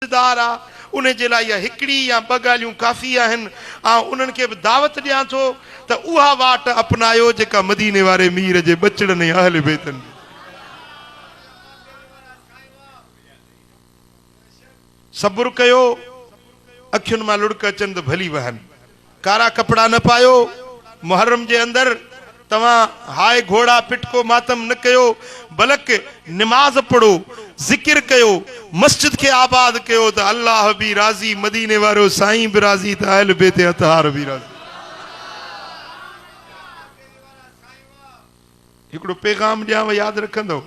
समझदार आ उन जे लाइ हिकिड़ी या ॿ ॻाल्हियूं काफ़ी आहिनि। उन्हनि खे बि दावत ॾियां थो त उहा वाट अपनायो जेका मदीने वारे मीर जे बचड़नि ऐं अहल बैतनि। सब्र कयो, अखियुनि मां लुड़क अचनि त भली वहनि। कारा कपड़ा न पायो, मुहर्रम जे अंदर तवां हाय घोड़ा पिटको मातम न कयो, बल्कि नमाज पढ़ो, जिक्र कयो, मस्जिद के आबाद कयो तो अल्लाह भी राजी, मदीने वारो साईं भी राजी, तो अहल बैत अतहार भी राजी। हिकड़ो पैगाम ॾियांव, याद रखंदो।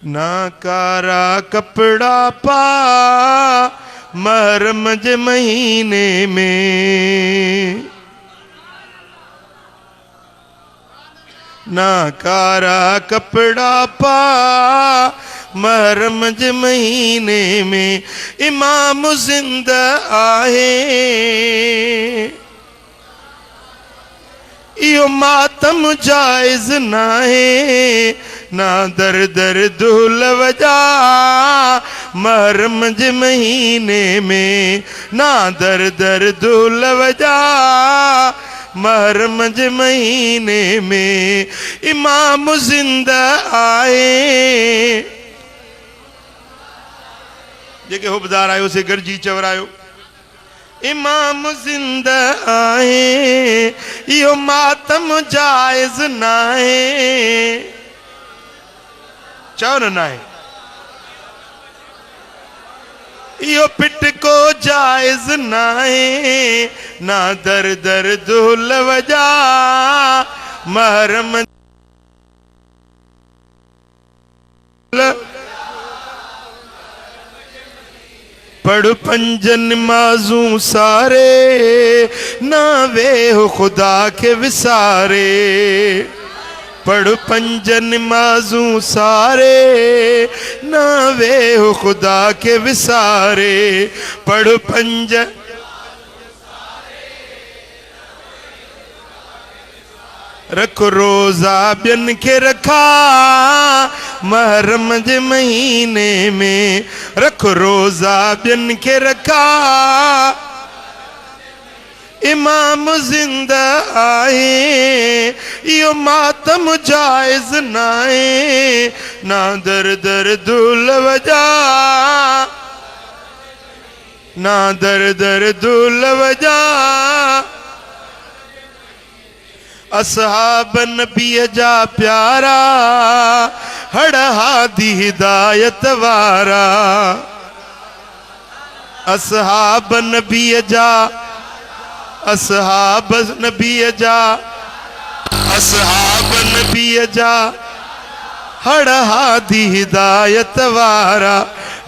ना कारा कपड़ा पा मुहर्रम जे महीने में, ना कारा कपड़ा पा मुहर्रम जे महीने में, इमाम जिंदा आहे इहो मातम जायज नाहे। ना दर दर दुल वजा मुहर्रम जे महीने में, ना दर दर दुल वजा मुहर्रम जे महीने में, इमाम जिंदा आए। जेके हुबदार आयो से गरजी चवरायो, इमाम जिंदा आए इहो मातम जायज नाहे। चओ न नाहे, इहो पिट को जायज नाहे। ना दर दर दुल वजा मुहर्रम पढ़ पंज नमाजूं सारे, ना वेहो खुदा के विसारे। पढ़ पंज नमाजूं सारे, ना वेहो खुदा के विसारे। पढ़ पंज रख रोजा ॿियनि खे रखा मुहर्रम जे महीने में, रख रोजा ॿियनि खे रखा इमाम जिंदा आहे इहो मातम जायज नाहे। ना दर दर दुल वजा, ना दर दर दुल वजा। असहाब नबीअ जा प्यारा, हड़ हादी हिदायत वारा। असहाब नबीअ जा, असहाब नबीअ जा, असहाब नबीअ जा, हड़ हादी हिदायत वारा।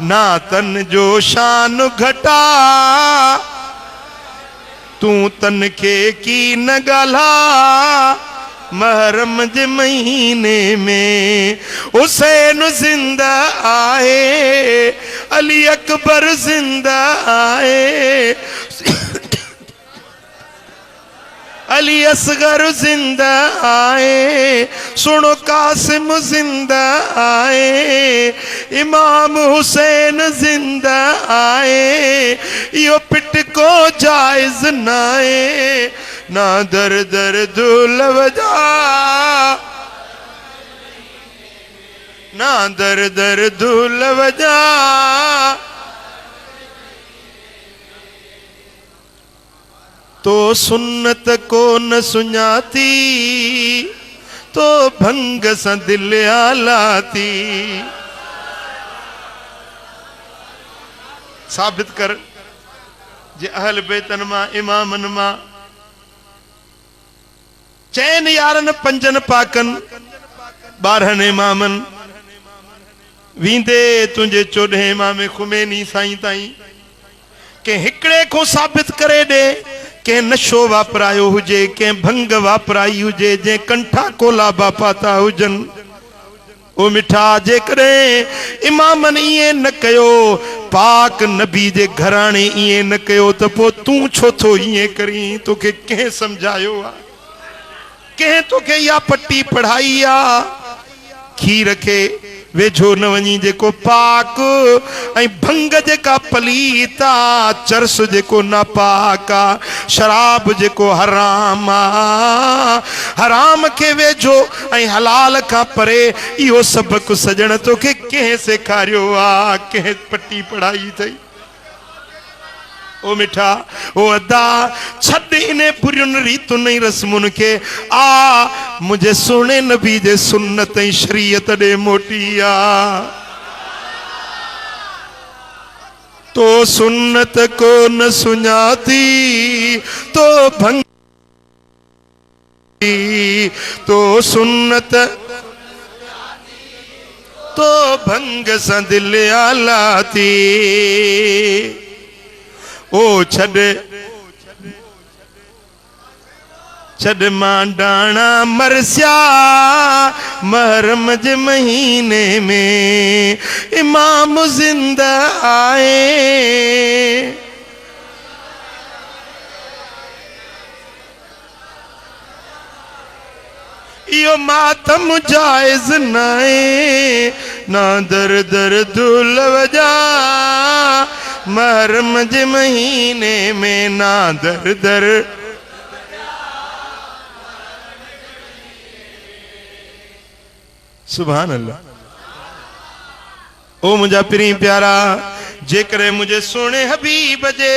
ना तन जो शान घटा, तू तन के की न ॻाल्हा मुहर्रम जे महीने में। हुसैन जिंदा आहे, अली अकबर जिंदा आहे, अली असगर जिंदा आए। सुनो कासिम जिंदा आए, इमाम हुसैन जिंदा आए। यो पिट को जायज नाए, ना दर दर दुल वजा, ना दर दर दुल वजा। तो सुन्नत को न सुञाती, तो भंग सा दिल आलाती। साबित कर जे अहल बैतन मां इमामन मां चैन यारन पंजन पाकन 12 इमामन वींदे तुंहिंजे 14 इमाम खुमैनी साईं ताईं के हिकड़े को साबित करे दे के नशो वापरायो हुजे, के भंग वापराई हुजे, जे कंठा कोला बापाता हुजन ओ मिठा। जे करे इमामन इए न कयो, पाक नबी जे घराणे इए न कयो, तो पो तू छो थो इए करी? तोखे के समझायो आ? के तोखे या पट्टी पढ़ाई आ? खीर के वेझो न वञी जेको पाक ऐं भंग जेका पलीता चरस जेको नापाक आ शराब जेको हराम आ हराम के वेझो ऐं हलाल खां परे इहो सबक सजण तोखे कंहिं सेखारियो आ कंहिं पट्टी पढ़ाई अथई ओ मिठा ओ अदा छॾ इन बुरियुनि रीतुनि रस्मुनि के आ मुझे सोने नबी जे सुन्नत ऐं शरीयत ॾे मोटी आ तो सुन्नत को न सुञाती तो भंग तो सुन्नत तो भंग सां दिलि आलाती ओ छॾ मां डाणा मरसिया महरम जे महीने में इमाम ज़िंदा आए इहो मातम जायज़ नाहे ना दर दर दुल वजा महरम जे महीने में ना दर दर सुभान अल्लाह ओ मुझा पिरी प्यारा जेकरे मुझे सोने हबीब जे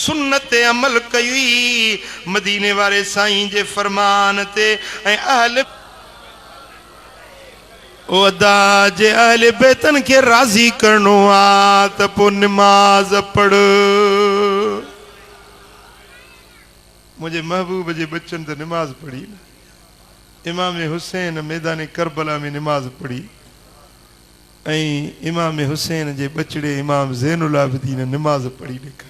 सुन्नत अमल कई मदीने वारे साईं जे फरमान ते ऐं अहल ओ अदा जे अहल बेतन के राजी करनो आ त पो नमाज पढ़ मुझे महबूब जे बच्चन ते नमाज पढ़ी इमाम हुसैन मैदान करबला में नमाज पढ़ी ऐं इमाम हुसैन जे बचड़े इमाम ज़ैनुल आबिदीन नमाज पढ़ी ॾेखारी